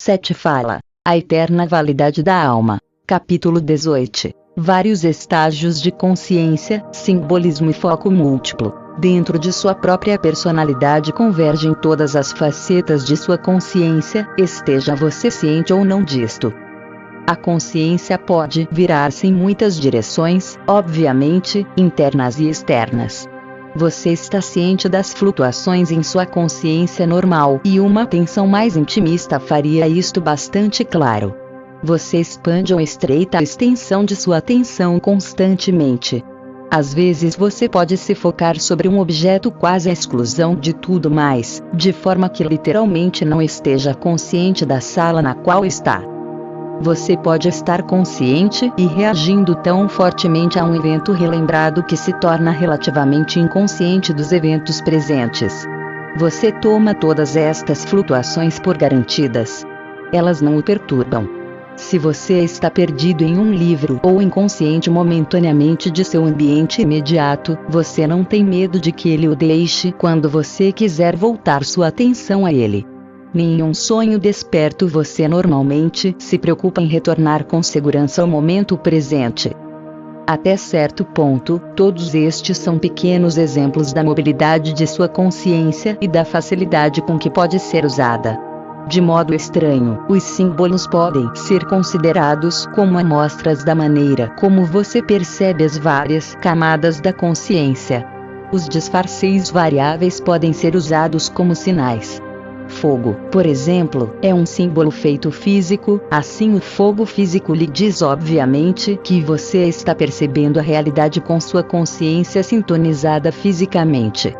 7 fala: a eterna validade da alma. Capítulo 18. Vários estágios de consciência, simbolismo e foco múltiplo. Dentro de sua própria personalidade convergem todas as facetas de sua consciência, esteja você ciente ou não disto. A consciência pode virar-se em muitas direções, obviamente, internas e externas. Você está ciente das flutuações em sua consciência normal, e uma atenção mais intimista faria isto bastante claro. Você expande ou estreita a extensão de sua atenção constantemente. Às vezes você pode se focar sobre um objeto quase à exclusão de tudo mais, de forma que literalmente não esteja consciente da sala na qual está. Você pode estar consciente e reagindo tão fortemente a um evento relembrado que se torna relativamente inconsciente dos eventos presentes. Você toma todas estas flutuações por garantidas. Elas não o perturbam. Se você está perdido em um livro ou inconsciente momentaneamente de seu ambiente imediato, você não tem medo de que ele o deixe quando você quiser voltar sua atenção a ele. Nem em um sonho desperto você normalmente se preocupa em retornar com segurança ao momento presente. Até certo ponto, todos estes são pequenos exemplos da mobilidade de sua consciência e da facilidade com que pode ser usada. De modo estranho, os símbolos podem ser considerados como amostras da maneira como você percebe as várias camadas da consciência. Os disfarces variáveis podem ser usados como sinais. Fogo, por exemplo, é um símbolo feito físico, assim o fogo físico lhe diz obviamente que você está percebendo a realidade com sua consciência sintonizada fisicamente.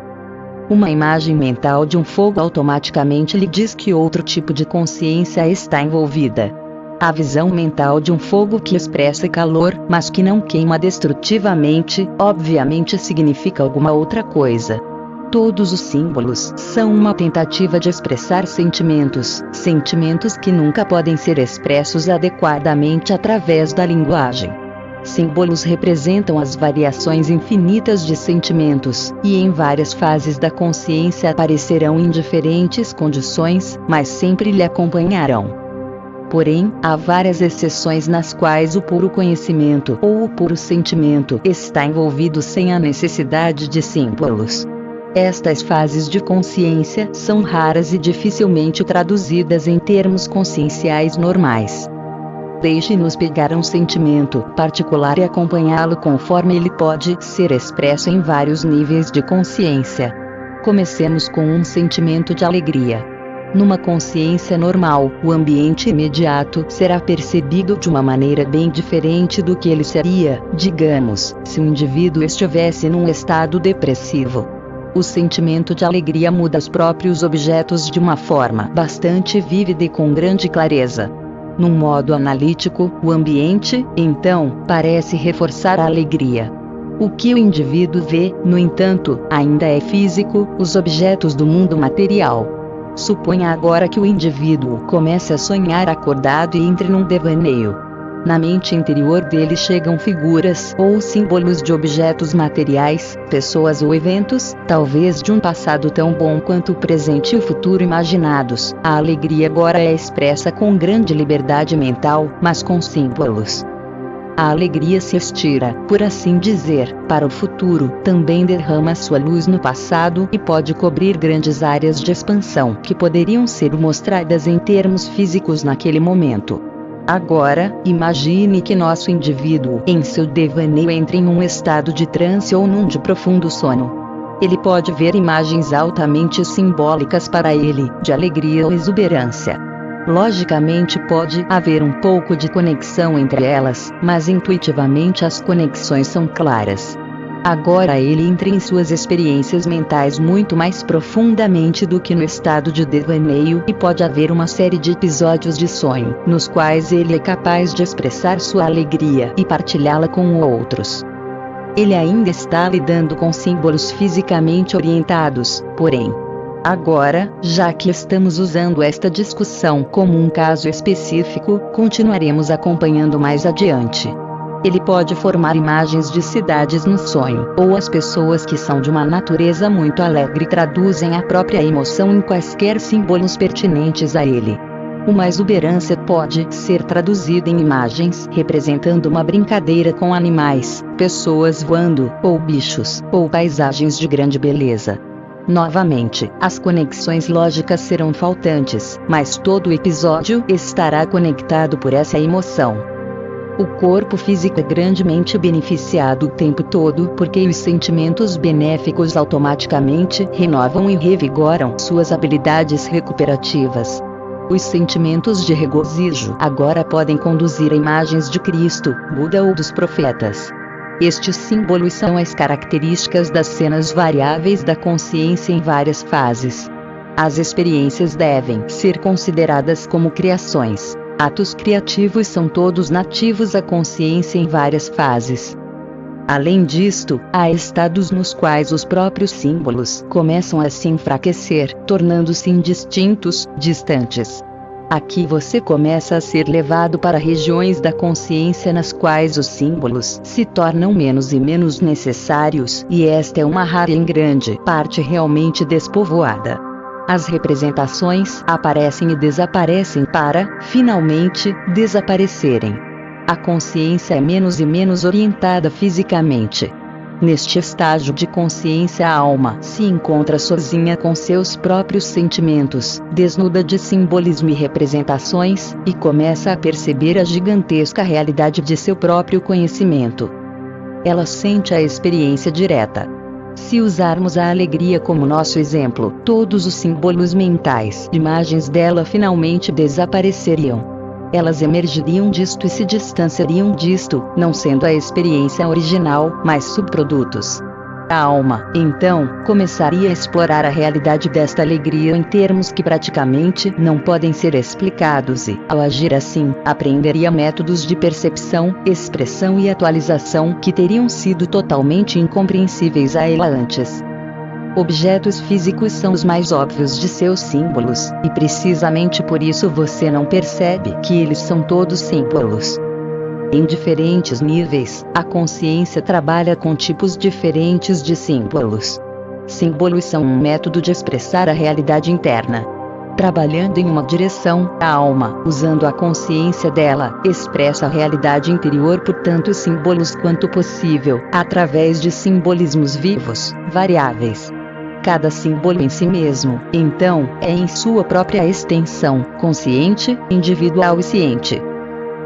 Uma imagem mental de um fogo automaticamente lhe diz que outro tipo de consciência está envolvida. A visão mental de um fogo que expressa calor, mas que não queima destrutivamente, obviamente significa alguma outra coisa. Todos os símbolos são uma tentativa de expressar sentimentos que nunca podem ser expressos adequadamente através da linguagem. Símbolos representam as variações infinitas de sentimentos, e em várias fases da consciência aparecerão em diferentes condições, mas sempre lhe acompanharão. Porém, há várias exceções nas quais o puro conhecimento ou o puro sentimento está envolvido sem a necessidade de símbolos. Estas fases de consciência são raras e dificilmente traduzidas em termos conscienciais normais. Deixe-nos pegar um sentimento particular e acompanhá-lo conforme ele pode ser expresso em vários níveis de consciência. Comecemos com um sentimento de alegria. Numa consciência normal, o ambiente imediato será percebido de uma maneira bem diferente do que ele seria, digamos, se o indivíduo estivesse num estado depressivo. O sentimento de alegria muda os próprios objetos de uma forma bastante vívida e com grande clareza. Num modo analítico, o ambiente, então, parece reforçar a alegria. O que o indivíduo vê, no entanto, ainda é físico, os objetos do mundo material. Suponha agora que o indivíduo comece a sonhar acordado e entre num devaneio. Na mente interior dele chegam figuras ou símbolos de objetos materiais, pessoas ou eventos, talvez de um passado tão bom quanto o presente e o futuro imaginados. A alegria agora é expressa com grande liberdade mental, mas com símbolos. A alegria se estira, por assim dizer, para o futuro, também derrama sua luz no passado e pode cobrir grandes áreas de expansão que poderiam ser mostradas em termos físicos naquele momento. Agora, imagine que nosso indivíduo, em seu devaneio, entre em um estado de transe ou num de profundo sono. Ele pode ver imagens altamente simbólicas para ele, de alegria ou exuberância. Logicamente pode haver um pouco de conexão entre elas, mas intuitivamente as conexões são claras. Agora ele entra em suas experiências mentais muito mais profundamente do que no estado de devaneio e pode haver uma série de episódios de sonho, nos quais ele é capaz de expressar sua alegria e partilhá-la com outros. Ele ainda está lidando com símbolos fisicamente orientados, porém. Agora, já que estamos usando esta discussão como um caso específico, continuaremos acompanhando mais adiante. Ele pode formar imagens de cidades no sonho, ou as pessoas que são de uma natureza muito alegre traduzem a própria emoção em quaisquer símbolos pertinentes a ele. Uma exuberância pode ser traduzida em imagens representando uma brincadeira com animais, pessoas voando, ou bichos, ou paisagens de grande beleza. Novamente, as conexões lógicas serão faltantes, mas todo o episódio estará conectado por essa emoção. O corpo físico é grandemente beneficiado o tempo todo porque os sentimentos benéficos automaticamente renovam e revigoram suas habilidades recuperativas. Os sentimentos de regozijo agora podem conduzir a imagens de Cristo, Buda ou dos profetas. Estes símbolos são as características das cenas variáveis da consciência em várias fases. As experiências devem ser consideradas como criações. Atos criativos são todos nativos à consciência em várias fases. Além disto, há estados nos quais os próprios símbolos começam a se enfraquecer, tornando-se indistintos, distantes. Aqui você começa a ser levado para regiões da consciência nas quais os símbolos se tornam menos e menos necessários, e esta é uma rara e em grande parte realmente despovoada. As representações aparecem e desaparecem para, finalmente, desaparecerem. A consciência é menos e menos orientada fisicamente. Neste estágio de consciência, a alma se encontra sozinha com seus próprios sentimentos, desnuda de simbolismo e representações, e começa a perceber a gigantesca realidade de seu próprio conhecimento. Ela sente a experiência direta. Se usarmos a alegria como nosso exemplo, todos os símbolos mentais, imagens dela finalmente desapareceriam. Elas emergiriam disto e se distanciariam disto, não sendo a experiência original, mas subprodutos. A alma, então, começaria a explorar a realidade desta alegria em termos que praticamente não podem ser explicados e, ao agir assim, aprenderia métodos de percepção, expressão e atualização que teriam sido totalmente incompreensíveis a ela antes. Objetos físicos são os mais óbvios de seus símbolos, e precisamente por isso você não percebe que eles são todos símbolos. Em diferentes níveis, a consciência trabalha com tipos diferentes de símbolos. Símbolos são um método de expressar a realidade interna. Trabalhando em uma direção, a alma, usando a consciência dela, expressa a realidade interior por tantos símbolos quanto possível, através de simbolismos vivos, variáveis. Cada símbolo em si mesmo, então, é em sua própria extensão, consciente, individual e ciente.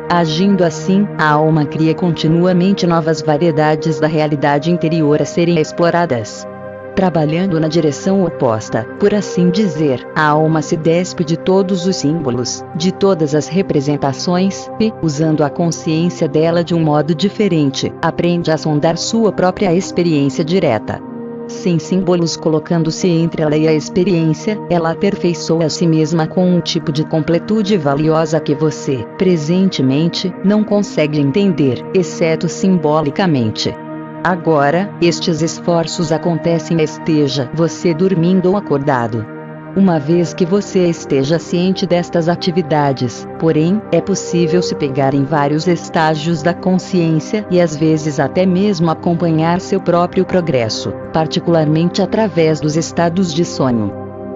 Agindo assim, a alma cria continuamente novas variedades da realidade interior a serem exploradas. Trabalhando na direção oposta, por assim dizer, a alma se despe de todos os símbolos, de todas as representações, e, usando a consciência dela de um modo diferente, aprende a sondar sua própria experiência direta. Sem símbolos colocando-se entre ela e a experiência, ela aperfeiçoa a si mesma com um tipo de completude valiosa que você, presentemente, não consegue entender, exceto simbolicamente. Agora, estes esforços acontecem esteja você dormindo ou acordado. Uma vez que você esteja ciente destas atividades, porém, é possível se pegar em vários estágios da consciência e às vezes até mesmo acompanhar seu próprio progresso, particularmente através dos estados de sonho.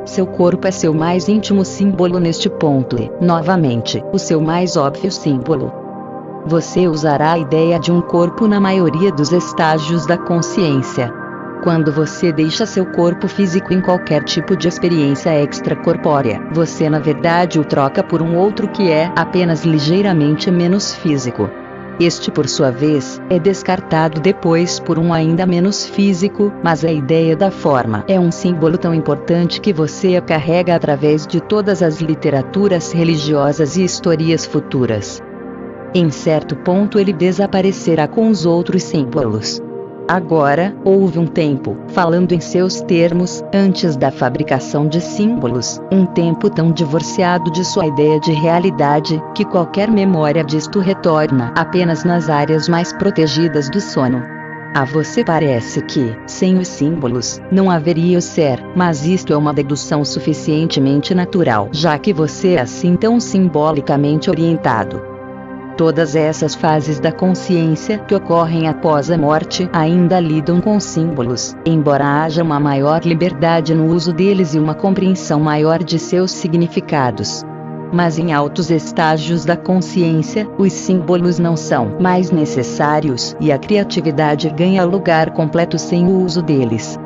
Seu corpo é seu mais íntimo símbolo neste ponto e, novamente, o seu mais óbvio símbolo. Você usará a ideia de um corpo na maioria dos estágios da consciência. Quando você deixa seu corpo físico em qualquer tipo de experiência extracorpórea, você na verdade o troca por um outro que é apenas ligeiramente menos físico. Este, por sua vez, é descartado depois por um ainda menos físico, mas a ideia da forma é um símbolo tão importante que você a carrega através de todas as literaturas religiosas e histórias futuras. Em certo ponto ele desaparecerá com os outros símbolos. Agora, houve um tempo, falando em seus termos, antes da fabricação de símbolos, um tempo tão divorciado de sua ideia de realidade, que qualquer memória disto retorna apenas nas áreas mais protegidas do sono. A você parece que, sem os símbolos, não haveria o ser, mas isto é uma dedução suficientemente natural, já que você é assim tão simbolicamente orientado. Todas essas fases da consciência que ocorrem após a morte ainda lidam com símbolos, embora haja uma maior liberdade no uso deles e uma compreensão maior de seus significados. Mas em altos estágios da consciência, os símbolos não são mais necessários e a criatividade ganha lugar completo sem o uso deles.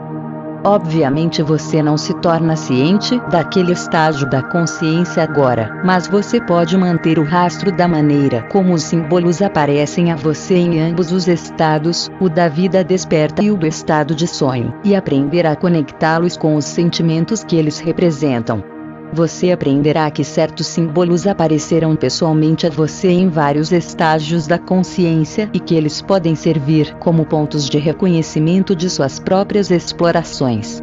Obviamente você não se torna ciente daquele estágio da consciência agora, mas você pode manter o rastro da maneira como os símbolos aparecem a você em ambos os estados, o da vida desperta e o do estado de sonho, e aprender a conectá-los com os sentimentos que eles representam. Você aprenderá que certos símbolos aparecerão pessoalmente a você em vários estágios da consciência e que eles podem servir como pontos de reconhecimento de suas próprias explorações.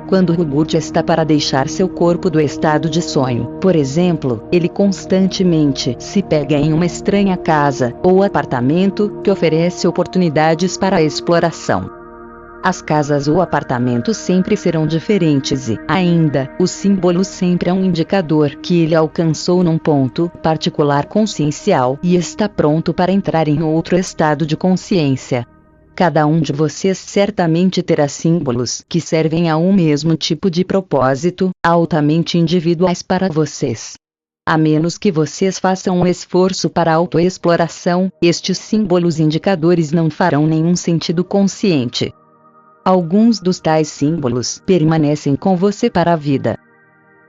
Quando Hugut está para deixar seu corpo do estado de sonho, por exemplo, ele constantemente se pega em uma estranha casa ou apartamento que oferece oportunidades para a exploração. As casas ou apartamentos sempre serão diferentes e, ainda, o símbolo sempre é um indicador que ele alcançou num ponto particular consciencial e está pronto para entrar em outro estado de consciência. Cada um de vocês certamente terá símbolos que servem a um mesmo tipo de propósito, altamente individuais para vocês. A menos que vocês façam um esforço para a autoexploração, estes símbolos indicadores não farão nenhum sentido consciente. Alguns dos tais símbolos permanecem com você para a vida.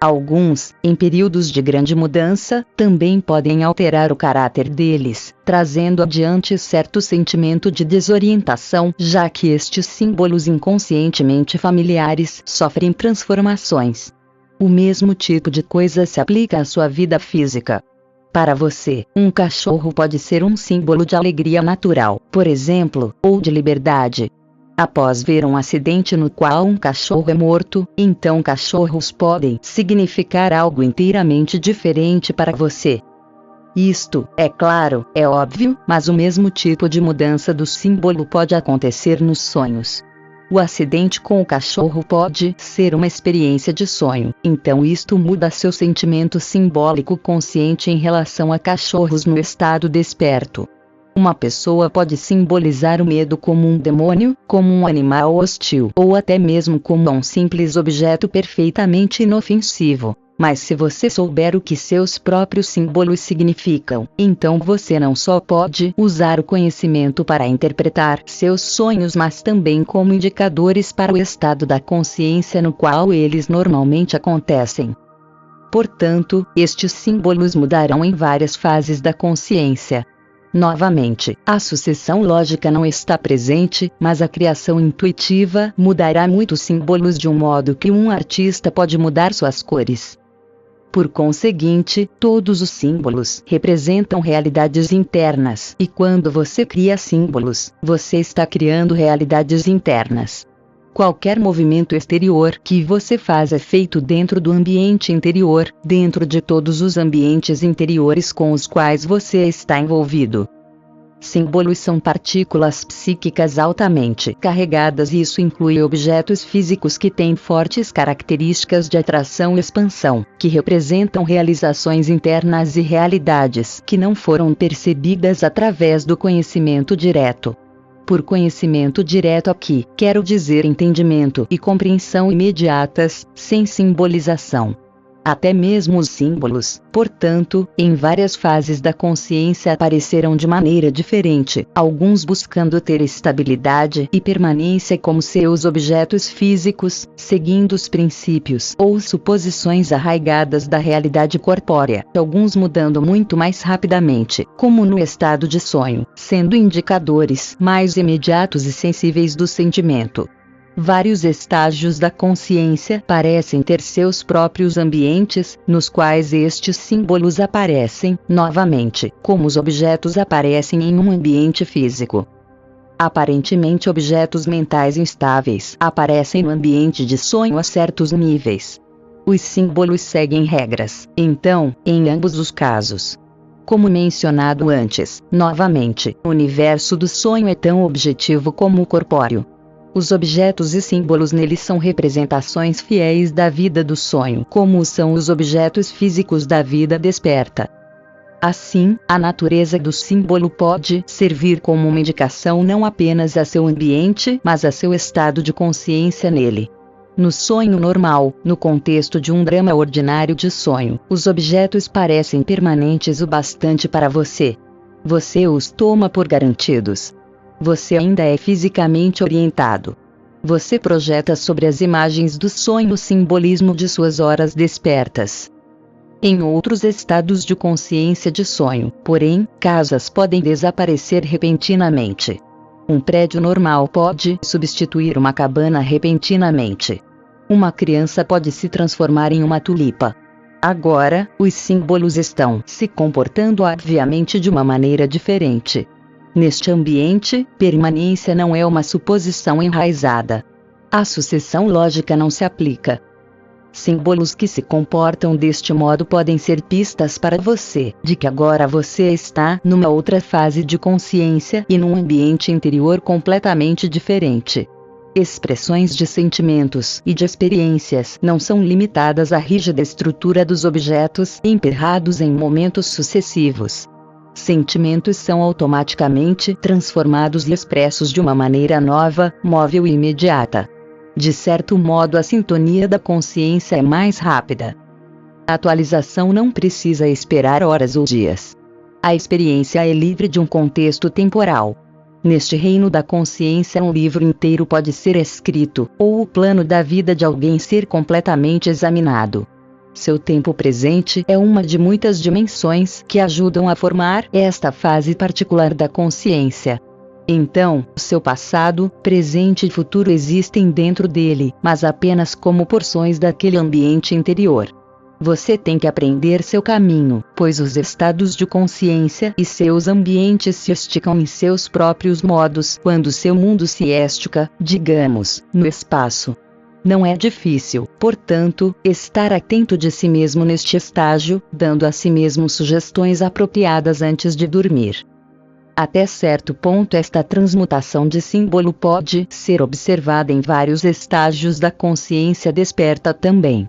Alguns, em períodos de grande mudança, também podem alterar o caráter deles, trazendo adiante certo sentimento de desorientação, já que estes símbolos inconscientemente familiares sofrem transformações. O mesmo tipo de coisa se aplica à sua vida física. Para você, um cachorro pode ser um símbolo de alegria natural, por exemplo, ou de liberdade. Após ver um acidente no qual um cachorro é morto, então cachorros podem significar algo inteiramente diferente para você. Isto, é claro, é óbvio, mas o mesmo tipo de mudança do símbolo pode acontecer nos sonhos. O acidente com o cachorro pode ser uma experiência de sonho, então isto muda seu sentimento simbólico consciente em relação a cachorros no estado desperto. Uma pessoa pode simbolizar o medo como um demônio, como um animal hostil, ou até mesmo como um simples objeto perfeitamente inofensivo. Mas se você souber o que seus próprios símbolos significam, então você não só pode usar o conhecimento para interpretar seus sonhos, mas também como indicadores para o estado da consciência no qual eles normalmente acontecem. Portanto, estes símbolos mudarão em várias fases da consciência. Novamente, a sucessão lógica não está presente, mas a criação intuitiva mudará muitos símbolos de um modo que um artista pode mudar suas cores. Por conseguinte, todos os símbolos representam realidades internas, e quando você cria símbolos, você está criando realidades internas. Qualquer movimento exterior que você faz é feito dentro do ambiente interior, dentro de todos os ambientes interiores com os quais você está envolvido. Símbolos são partículas psíquicas altamente carregadas e isso inclui objetos físicos que têm fortes características de atração e expansão, que representam realizações internas e realidades que não foram percebidas através do conhecimento direto. Por conhecimento direto aqui, quero dizer entendimento e compreensão imediatas, sem simbolização. Até mesmo os símbolos, portanto, em várias fases da consciência aparecerão de maneira diferente, alguns buscando ter estabilidade e permanência como seus objetos físicos, seguindo os princípios ou suposições arraigadas da realidade corpórea, alguns mudando muito mais rapidamente, como no estado de sonho, sendo indicadores mais imediatos e sensíveis do sentimento. Vários estágios da consciência parecem ter seus próprios ambientes, nos quais estes símbolos aparecem, novamente, como os objetos aparecem em um ambiente físico. Aparentemente objetos mentais instáveis aparecem no ambiente de sonho a certos níveis. Os símbolos seguem regras, então, em ambos os casos. Como mencionado antes, novamente, o universo do sonho é tão objetivo como o corpóreo. Os objetos e símbolos nele são representações fiéis da vida do sonho, como são os objetos físicos da vida desperta. Assim, a natureza do símbolo pode servir como uma indicação não apenas a seu ambiente, mas a seu estado de consciência nele. No sonho normal, no contexto de um drama ordinário de sonho, os objetos parecem permanentes o bastante para você. Você os toma por garantidos. Você ainda é fisicamente orientado. Você projeta sobre as imagens do sonho o simbolismo de suas horas despertas. Em outros estados de consciência de sonho, porém, casas podem desaparecer repentinamente. Um prédio normal pode substituir uma cabana repentinamente. Uma criança pode se transformar em uma tulipa. Agora, os símbolos estão se comportando obviamente de uma maneira diferente. Neste ambiente, permanência não é uma suposição enraizada. A sucessão lógica não se aplica. Símbolos que se comportam deste modo podem ser pistas para você de que agora você está numa outra fase de consciência e num ambiente interior completamente diferente. Expressões de sentimentos e de experiências não são limitadas à rígida estrutura dos objetos emperrados em momentos sucessivos. Sentimentos são automaticamente transformados e expressos de uma maneira nova, móvel e imediata. De certo modo, a sintonia da consciência é mais rápida. A atualização não precisa esperar horas ou dias. A experiência é livre de um contexto temporal. Neste reino da consciência, um livro inteiro pode ser escrito, ou o plano da vida de alguém ser completamente examinado. Seu tempo presente é uma de muitas dimensões que ajudam a formar esta fase particular da consciência. Então, seu passado, presente e futuro existem dentro dele, mas apenas como porções daquele ambiente interior. Você tem que aprender seu caminho, pois os estados de consciência e seus ambientes se esticam em seus próprios modos quando seu mundo se estica, digamos, no espaço. Não é difícil, portanto, estar atento de si mesmo neste estágio, dando a si mesmo sugestões apropriadas antes de dormir. Até certo ponto, esta transmutação de símbolo pode ser observada em vários estágios da consciência desperta também.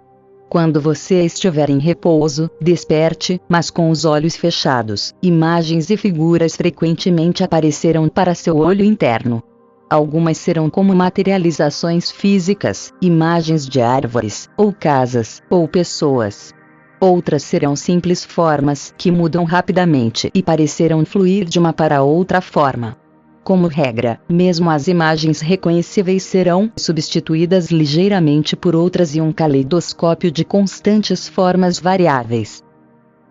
Quando você estiver em repouso, desperte, mas com os olhos fechados. Imagens e figuras frequentemente aparecerão para seu olho interno. Algumas serão como materializações físicas, imagens de árvores, ou casas, ou pessoas. Outras serão simples formas que mudam rapidamente e parecerão fluir de uma para outra forma. Como regra, mesmo as imagens reconhecíveis serão substituídas ligeiramente por outras e um caleidoscópio de constantes formas variáveis.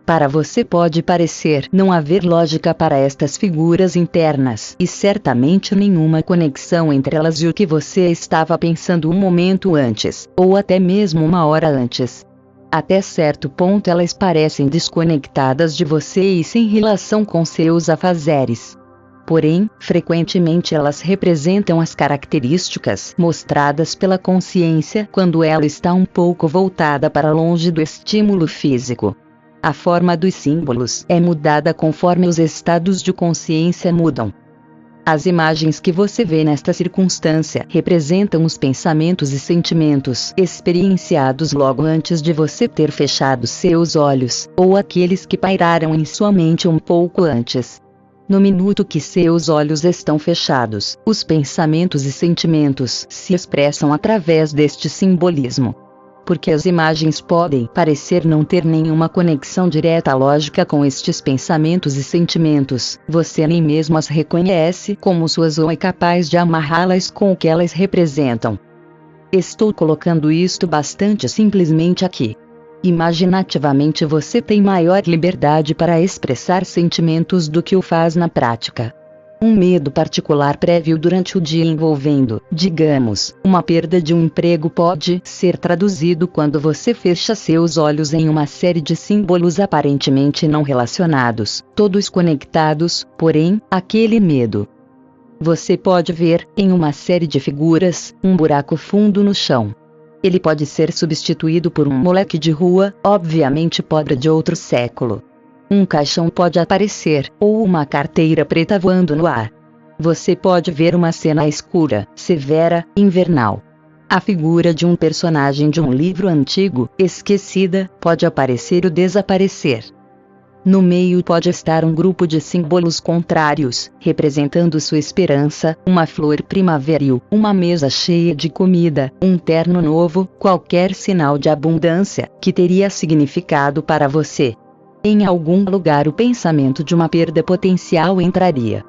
Para você pode parecer não haver lógica para estas figuras internas e certamente nenhuma conexão entre elas e o que você estava pensando um momento antes, ou até mesmo uma hora antes. Até certo ponto elas parecem desconectadas de você e sem relação com seus afazeres. Porém, frequentemente elas representam as características mostradas pela consciência quando ela está um pouco voltada para longe do estímulo físico. A forma dos símbolos é mudada conforme os estados de consciência mudam. As imagens que você vê nesta circunstância representam os pensamentos e sentimentos experienciados logo antes de você ter fechado seus olhos, ou aqueles que pairaram em sua mente um pouco antes. No minuto que seus olhos estão fechados, os pensamentos e sentimentos se expressam através deste simbolismo. Porque as imagens podem parecer não ter nenhuma conexão direta lógica com estes pensamentos e sentimentos, você nem mesmo as reconhece como suas ou é capaz de amarrá-las com o que elas representam. Estou colocando isto bastante simplesmente aqui. Imaginativamente você tem maior liberdade para expressar sentimentos do que o faz na prática. Um medo particular prévio durante o dia envolvendo, digamos, uma perda de um emprego pode ser traduzido quando você fecha seus olhos em uma série de símbolos aparentemente não relacionados, todos conectados, porém, àquele medo. Você pode ver, em uma série de figuras, um buraco fundo no chão. Ele pode ser substituído por um moleque de rua, obviamente pobre de outro século. Um caixão pode aparecer, ou uma carteira preta voando no ar. Você pode ver uma cena escura, severa, invernal. A figura de um personagem de um livro antigo, esquecida, pode aparecer ou desaparecer. No meio pode estar um grupo de símbolos contrários, representando sua esperança, uma flor primaveril, uma mesa cheia de comida, um terno novo, qualquer sinal de abundância, que teria significado para você. Em algum lugar o pensamento de uma perda potencial entraria.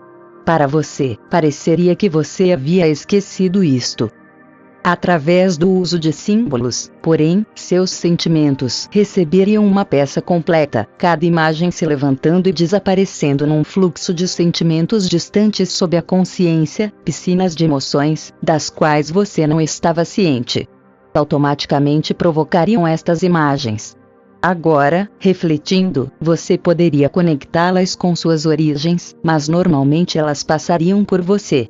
Para você, pareceria que você havia esquecido isto. Através do uso de símbolos, porém, seus sentimentos receberiam uma peça completa, cada imagem se levantando e desaparecendo num fluxo de sentimentos distantes sob a consciência, piscinas de emoções, das quais você não estava ciente. Automaticamente provocariam estas imagens. Agora, refletindo, você poderia conectá-las com suas origens, mas normalmente elas passariam por você.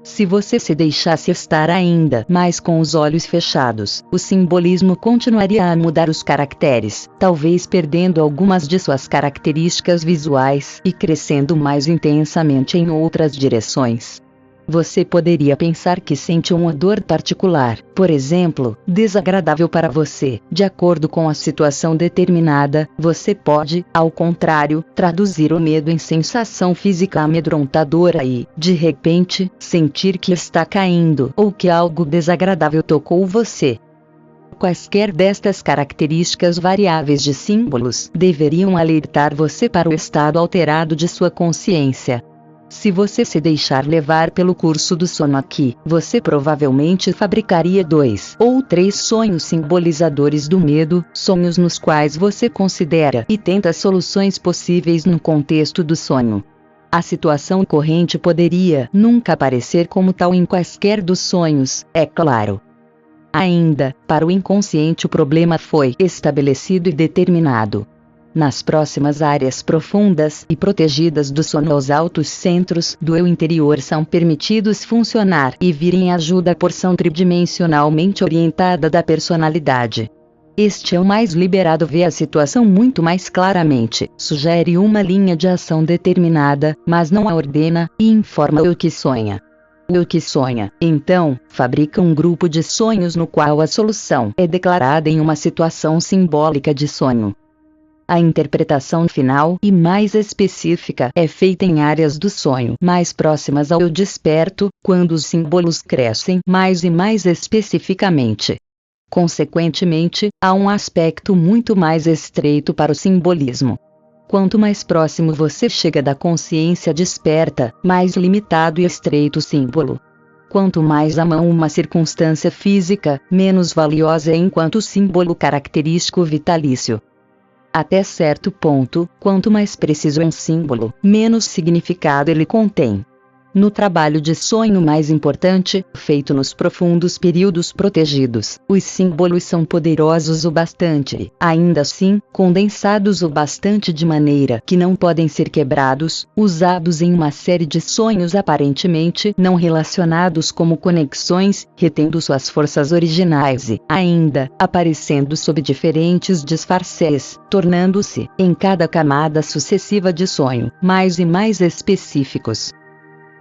Se você se deixasse estar ainda mais com os olhos fechados, o simbolismo continuaria a mudar os caracteres, talvez perdendo algumas de suas características visuais e crescendo mais intensamente em outras direções. Você poderia pensar que sente um odor particular, por exemplo, desagradável para você. De acordo com a situação determinada, você pode, ao contrário, traduzir o medo em sensação física amedrontadora e, de repente, sentir que está caindo ou que algo desagradável tocou você. Quaisquer destas características variáveis de símbolos deveriam alertar você para o estado alterado de sua consciência. Se você se deixar levar pelo curso do sono aqui, você provavelmente fabricaria 2 ou 3 sonhos simbolizadores do medo, sonhos nos quais você considera e tenta soluções possíveis no contexto do sonho. A situação corrente poderia nunca aparecer como tal em quaisquer dos sonhos, é claro. Ainda, para o inconsciente o problema foi estabelecido e determinado. Nas próximas áreas profundas e protegidas do sono, os altos centros do eu interior são permitidos funcionar e vir em ajuda à porção tridimensionalmente orientada da personalidade. Este eu mais liberado vê a situação muito mais claramente, sugere uma linha de ação determinada, mas não a ordena, e informa o eu que sonha. O eu que sonha, então, fabrica um grupo de sonhos no qual a solução é declarada em uma situação simbólica de sonho. A interpretação final e mais específica é feita em áreas do sonho mais próximas ao eu desperto, quando os símbolos crescem mais e mais especificamente. Consequentemente, há um aspecto muito mais estreito para o simbolismo. Quanto mais próximo você chega da consciência desperta, mais limitado e estreito o símbolo. Quanto mais à mão uma circunstância física, menos valiosa é enquanto símbolo característico vitalício. Até certo ponto, quanto mais preciso um símbolo, menos significado ele contém. No trabalho de sonho mais importante, feito nos profundos períodos protegidos, os símbolos são poderosos o bastante, ainda assim, condensados o bastante de maneira que não podem ser quebrados, usados em uma série de sonhos aparentemente não relacionados como conexões, retendo suas forças originais e, ainda, aparecendo sob diferentes disfarces, tornando-se, em cada camada sucessiva de sonho, mais e mais específicos.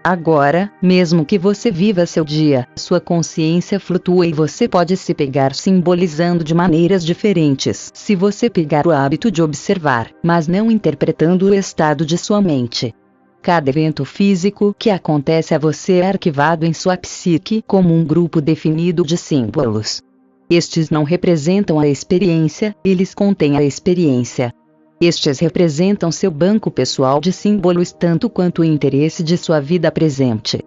Agora, mesmo que você viva seu dia, sua consciência flutua e você pode se pegar simbolizando de maneiras diferentes se você pegar o hábito de observar, mas não interpretando o estado de sua mente. Cada evento físico que acontece a você é arquivado em sua psique como um grupo definido de símbolos. Estes não representam a experiência, eles contêm a experiência. Estes representam seu banco pessoal de símbolos tanto quanto o interesse de sua vida presente.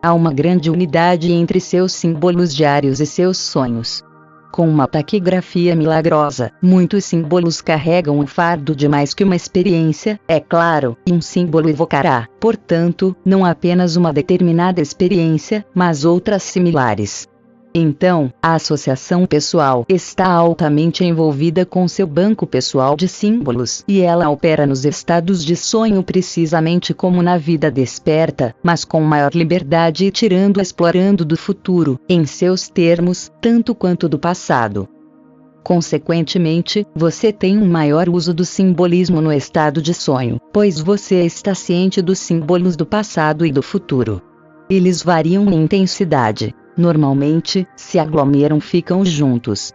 Há uma grande unidade entre seus símbolos diários e seus sonhos. Com uma taquigrafia milagrosa, muitos símbolos carregam o fardo de mais que uma experiência, é claro, e um símbolo evocará, portanto, não apenas uma determinada experiência, mas outras similares. Então, a associação pessoal está altamente envolvida com seu banco pessoal de símbolos e ela opera nos estados de sonho precisamente como na vida desperta, mas com maior liberdade e explorando do futuro, em seus termos, tanto quanto do passado. Consequentemente, você tem um maior uso do simbolismo no estado de sonho, pois você está ciente dos símbolos do passado e do futuro. Eles variam em intensidade. Normalmente, se aglomeram ficam juntos.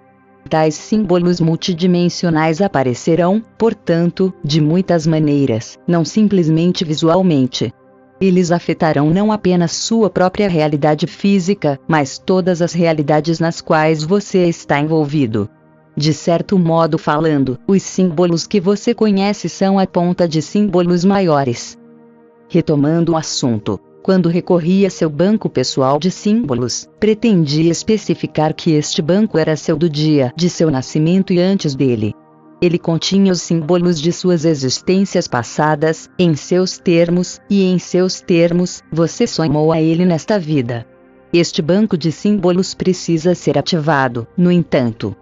Tais símbolos multidimensionais aparecerão, portanto, de muitas maneiras, não simplesmente visualmente. Eles afetarão não apenas sua própria realidade física, mas todas as realidades nas quais você está envolvido. De certo modo falando, os símbolos que você conhece são a ponta de símbolos maiores. Retomando o assunto. Quando recorri a seu banco pessoal de símbolos, pretendia especificar que este banco era seu do dia de seu nascimento e antes dele. Ele continha os símbolos de suas existências passadas, em seus termos, e em seus termos, você somou a ele nesta vida. Este banco de símbolos precisa ser ativado, no entanto.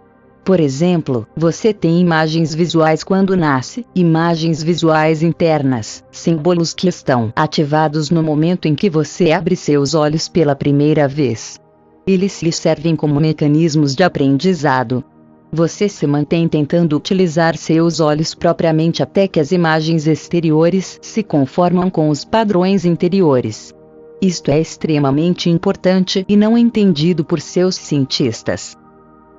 Por exemplo, você tem imagens visuais quando nasce, imagens visuais internas, símbolos que estão ativados no momento em que você abre seus olhos pela primeira vez. Eles lhe servem como mecanismos de aprendizado. Você se mantém tentando utilizar seus olhos propriamente até que as imagens exteriores se conformam com os padrões interiores. Isto é extremamente importante e não entendido por seus cientistas.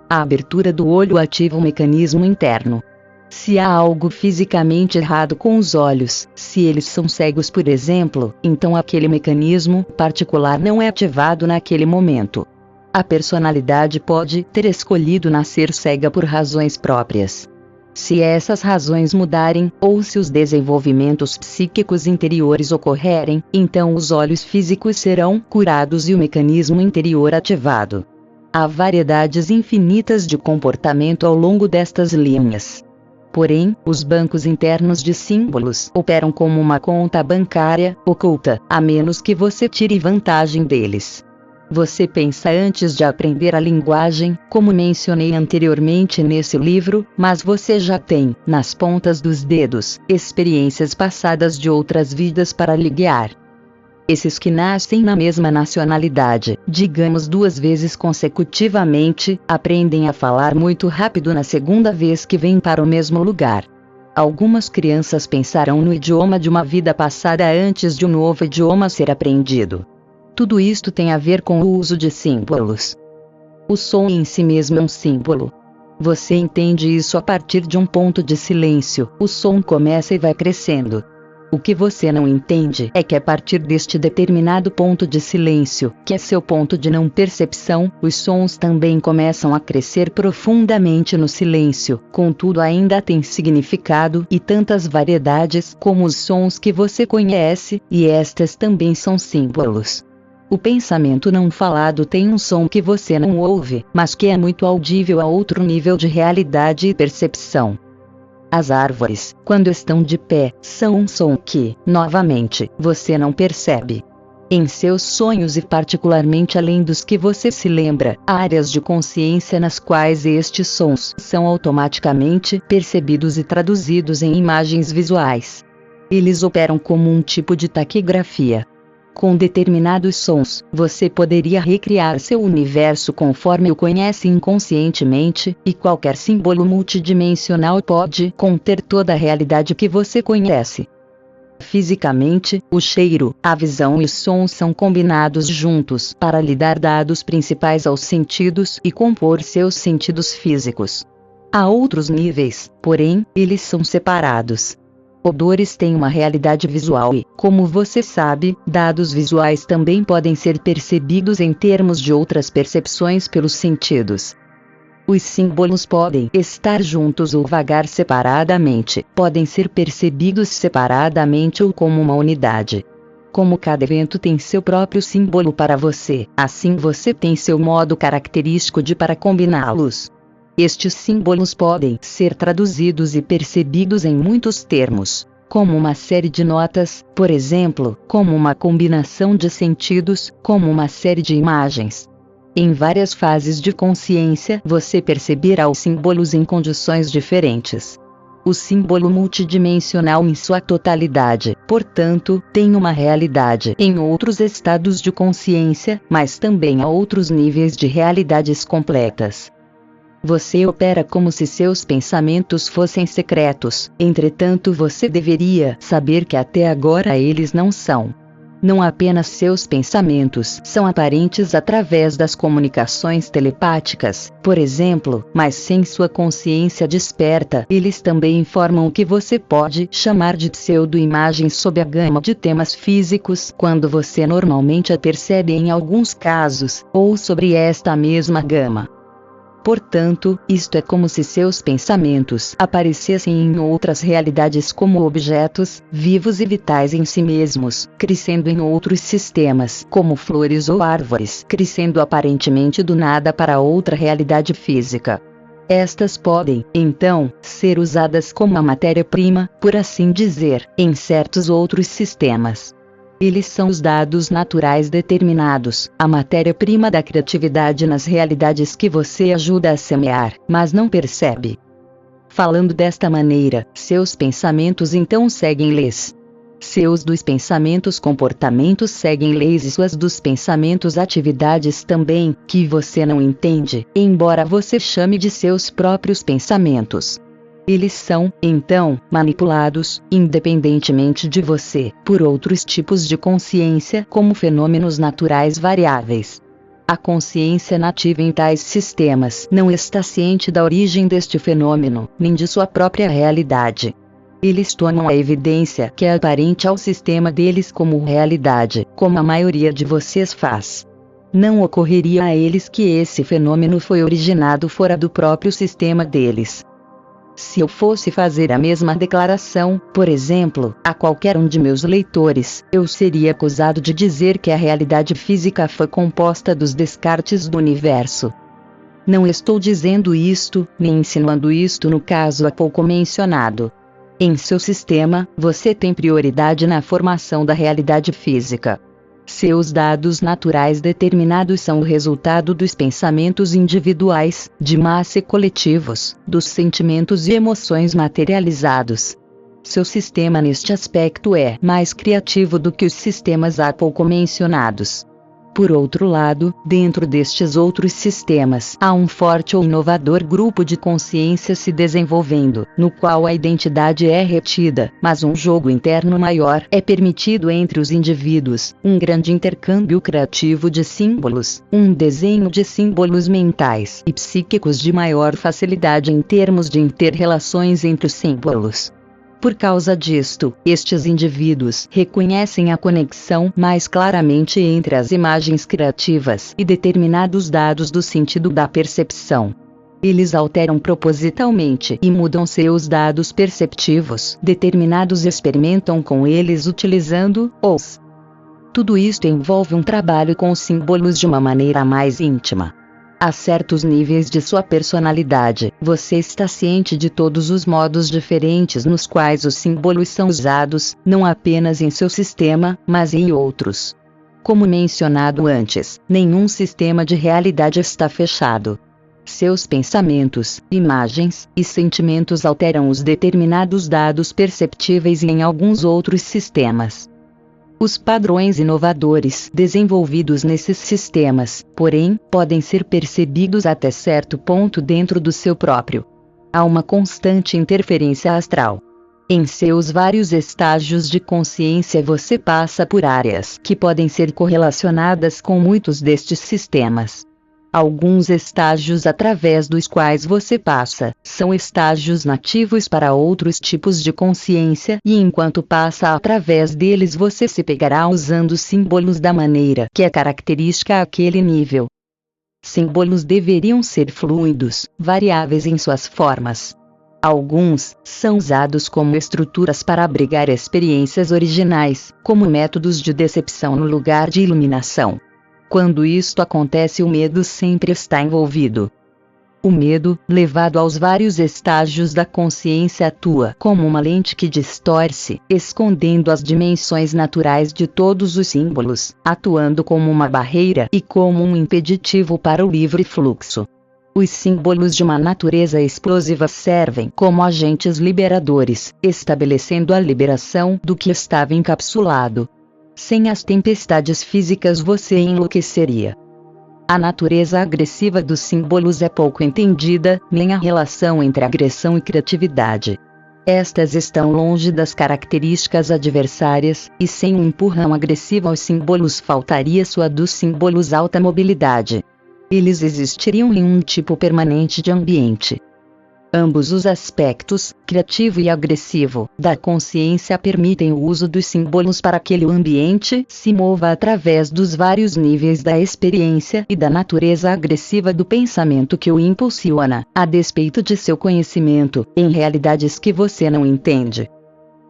A abertura do olho ativa um mecanismo interno. Se há algo fisicamente errado com os olhos, se eles são cegos por exemplo, então aquele mecanismo particular não é ativado naquele momento. A personalidade pode ter escolhido nascer cega por razões próprias. Se essas razões mudarem, ou se os desenvolvimentos psíquicos interiores ocorrerem, então os olhos físicos serão curados e o mecanismo interior ativado. Há variedades infinitas de comportamento ao longo destas linhas. Porém, os bancos internos de símbolos operam como uma conta bancária oculta, a menos que você tire vantagem deles. Você pensa antes de aprender a linguagem, como mencionei anteriormente nesse livro, mas você já tem, nas pontas dos dedos, experiências passadas de outras vidas para lhe guiar. Esses que nascem na mesma nacionalidade, digamos 2 vezes consecutivamente, aprendem a falar muito rápido na segunda vez que vêm para o mesmo lugar. Algumas crianças pensarão no idioma de uma vida passada antes de um novo idioma ser aprendido. Tudo isto tem a ver com o uso de símbolos. O som em si mesmo é um símbolo. Você entende isso a partir de um ponto de silêncio, o som começa e vai crescendo. O que você não entende é que a partir deste determinado ponto de silêncio, que é seu ponto de não percepção, os sons também começam a crescer profundamente no silêncio, contudo ainda têm significado e tantas variedades como os sons que você conhece, e estas também são símbolos. O pensamento não falado tem um som que você não ouve, mas que é muito audível a outro nível de realidade e percepção. As árvores, quando estão de pé, são um som que, novamente, você não percebe. Em seus sonhos e particularmente além dos que você se lembra, há áreas de consciência nas quais estes sons são automaticamente percebidos e traduzidos em imagens visuais. Eles operam como um tipo de taquigrafia. Com determinados sons, você poderia recriar seu universo conforme o conhece inconscientemente, e qualquer símbolo multidimensional pode conter toda a realidade que você conhece. Fisicamente, o cheiro, a visão e os sons são combinados juntos para lhe dar dados principais aos sentidos e compor seus sentidos físicos. Há outros níveis, porém, eles são separados. Odores têm uma realidade visual e, como você sabe, dados visuais também podem ser percebidos em termos de outras percepções pelos sentidos. Os símbolos podem estar juntos ou vagar separadamente, podem ser percebidos separadamente ou como uma unidade. Como cada evento tem seu próprio símbolo para você, assim você tem seu modo característico de para combiná-los. Estes símbolos podem ser traduzidos e percebidos em muitos termos, como uma série de notas, por exemplo, como uma combinação de sentidos, como uma série de imagens. Em várias fases de consciência, você perceberá os símbolos em condições diferentes. O símbolo multidimensional em sua totalidade, portanto, tem uma realidade em outros estados de consciência, mas também há outros níveis de realidades completas. Você opera como se seus pensamentos fossem secretos, entretanto você deveria saber que até agora eles não são. Não apenas seus pensamentos são aparentes através das comunicações telepáticas, por exemplo, mas sem sua consciência desperta, eles também informam o que você pode chamar de pseudo-imagens sob a gama de temas físicos, quando você normalmente a percebe em alguns casos, ou sobre esta mesma gama. Portanto, isto é como se seus pensamentos aparecessem em outras realidades como objetos, vivos e vitais em si mesmos, crescendo em outros sistemas, como flores ou árvores, crescendo aparentemente do nada para outra realidade física. Estas podem, então, ser usadas como a matéria-prima, por assim dizer, em certos outros sistemas. Eles são os dados naturais determinados, a matéria-prima da criatividade nas realidades que você ajuda a semear, mas não percebe. Falando desta maneira, seus pensamentos então seguem leis. Seus dos pensamentos comportamentos seguem leis e suas dos pensamentos atividades também, que você não entende, embora você chame de seus próprios pensamentos. Eles são, então, manipulados, independentemente de você, por outros tipos de consciência como fenômenos naturais variáveis. A consciência nativa em tais sistemas não está ciente da origem deste fenômeno, nem de sua própria realidade. Eles tomam a evidência que é aparente ao sistema deles como realidade, como a maioria de vocês faz. Não ocorreria a eles que esse fenômeno foi originado fora do próprio sistema deles. Se eu fosse fazer a mesma declaração, por exemplo, a qualquer um de meus leitores, eu seria acusado de dizer que a realidade física foi composta dos descartes do universo. Não estou dizendo isto, nem insinuando isto no caso há pouco mencionado. Em seu sistema, você tem prioridade na formação da realidade física. Seus dados naturais determinados são o resultado dos pensamentos individuais, de massa e coletivos, dos sentimentos e emoções materializados. Seu sistema neste aspecto é mais criativo do que os sistemas há pouco mencionados. Por outro lado, dentro destes outros sistemas há um forte ou inovador grupo de consciência se desenvolvendo, no qual a identidade é retida, mas um jogo interno maior é permitido entre os indivíduos, um grande intercâmbio criativo de símbolos, um desenho de símbolos mentais e psíquicos de maior facilidade em termos de inter-relações entre os símbolos. Por causa disto, estes indivíduos reconhecem a conexão mais claramente entre as imagens criativas e determinados dados do sentido da percepção. Eles alteram propositalmente e mudam seus dados perceptivos, determinados e experimentam com eles utilizando-os. Tudo isto envolve um trabalho com os símbolos de uma maneira mais íntima. A certos níveis de sua personalidade, você está ciente de todos os modos diferentes nos quais os símbolos são usados, não apenas em seu sistema, mas em outros. Como mencionado antes, nenhum sistema de realidade está fechado. Seus pensamentos, imagens e sentimentos alteram os determinados dados perceptíveis em alguns outros sistemas. Os padrões inovadores desenvolvidos nesses sistemas, porém, podem ser percebidos até certo ponto dentro do seu próprio. Há uma constante interferência astral. Em seus vários estágios de consciência você passa por áreas que podem ser correlacionadas com muitos destes sistemas. Alguns estágios através dos quais você passa, são estágios nativos para outros tipos de consciência e enquanto passa através deles você se pegará usando símbolos da maneira que é característica àquele nível. Símbolos deveriam ser fluidos, variáveis em suas formas. Alguns são usados como estruturas para abrigar experiências originais, como métodos de decepção no lugar de iluminação. Quando isto acontece, o medo sempre está envolvido. O medo, levado aos vários estágios da consciência, atua como uma lente que distorce, escondendo as dimensões naturais de todos os símbolos, atuando como uma barreira e como um impeditivo para o livre fluxo. Os símbolos de uma natureza explosiva servem como agentes liberadores, estabelecendo a liberação do que estava encapsulado. Sem as tempestades físicas você enlouqueceria. A natureza agressiva dos símbolos é pouco entendida, nem a relação entre agressão e criatividade. Estas estão longe das características adversárias, e sem um empurrão agressivo aos símbolos faltaria sua dos símbolos alta mobilidade. Eles existiriam em um tipo permanente de ambiente. Ambos os aspectos, criativo e agressivo, da consciência permitem o uso dos símbolos para que o ambiente se mova através dos vários níveis da experiência e da natureza agressiva do pensamento que o impulsiona, a despeito de seu conhecimento, em realidades que você não entende.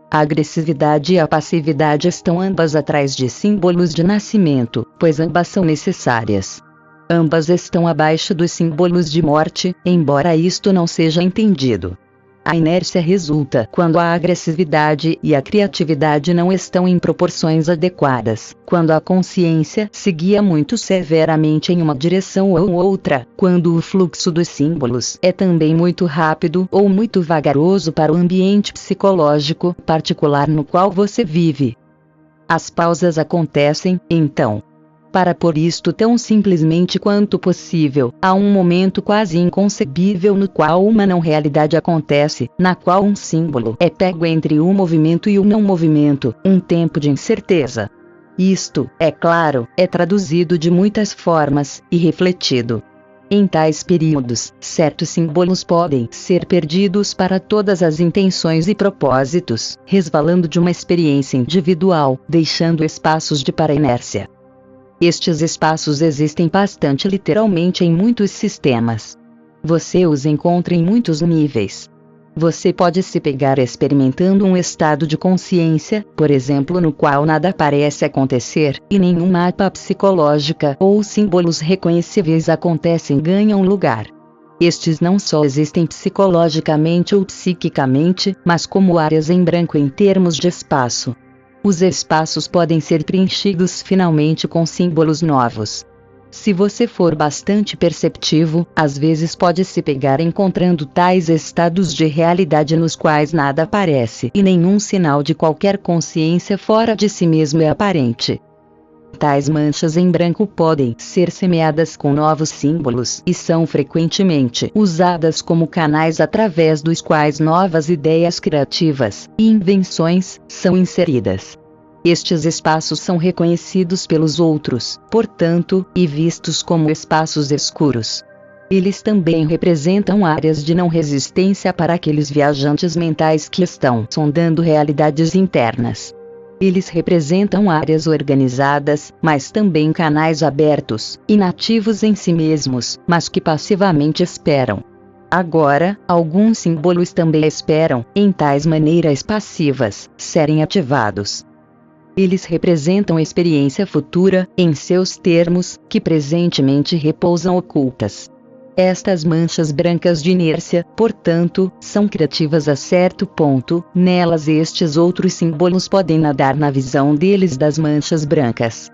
A agressividade e a passividade estão ambas atrás de símbolos de nascimento, pois ambas são necessárias. Ambas estão abaixo dos símbolos de morte, embora isto não seja entendido. A inércia resulta quando a agressividade e a criatividade não estão em proporções adequadas, quando a consciência se guia muito severamente em uma direção ou outra, quando o fluxo dos símbolos é também muito rápido ou muito vagaroso para o ambiente psicológico particular no qual você vive. As pausas acontecem, então. Para pôr isto tão simplesmente quanto possível, há um momento quase inconcebível no qual uma não-realidade acontece, na qual um símbolo é pego entre o movimento e o não-movimento, um tempo de incerteza. Isto, é claro, é traduzido de muitas formas, e refletido. Em tais períodos, certos símbolos podem ser perdidos para todas as intenções e propósitos, resvalando de uma experiência individual, deixando espaços para inércia. Estes espaços existem bastante literalmente em muitos sistemas. Você os encontra em muitos níveis. Você pode se pegar experimentando um estado de consciência, por exemplo, no qual nada parece acontecer, e nenhum mapa psicológica ou símbolos reconhecíveis ganham lugar. Estes não só existem psicologicamente ou psiquicamente, mas como áreas em branco em termos de espaço. Os espaços podem ser preenchidos finalmente com símbolos novos. Se você for bastante perceptivo, às vezes pode se pegar encontrando tais estados de realidade nos quais nada aparece e nenhum sinal de qualquer consciência fora de si mesmo é aparente. Tais manchas em branco podem ser semeadas com novos símbolos e são frequentemente usadas como canais através dos quais novas ideias criativas e invenções são inseridas. Estes espaços são reconhecidos pelos outros, portanto, e vistos como espaços escuros. Eles também representam áreas de não resistência para aqueles viajantes mentais que estão sondando realidades internas. Eles representam áreas organizadas, mas também canais abertos, inativos em si mesmos, mas que passivamente esperam. Agora, alguns símbolos também esperam, em tais maneiras passivas, serem ativados. Eles representam experiência futura, em seus termos, que presentemente repousam ocultas. Estas manchas brancas de inércia, portanto, são criativas a certo ponto, nelas estes outros símbolos podem nadar na visão deles das manchas brancas.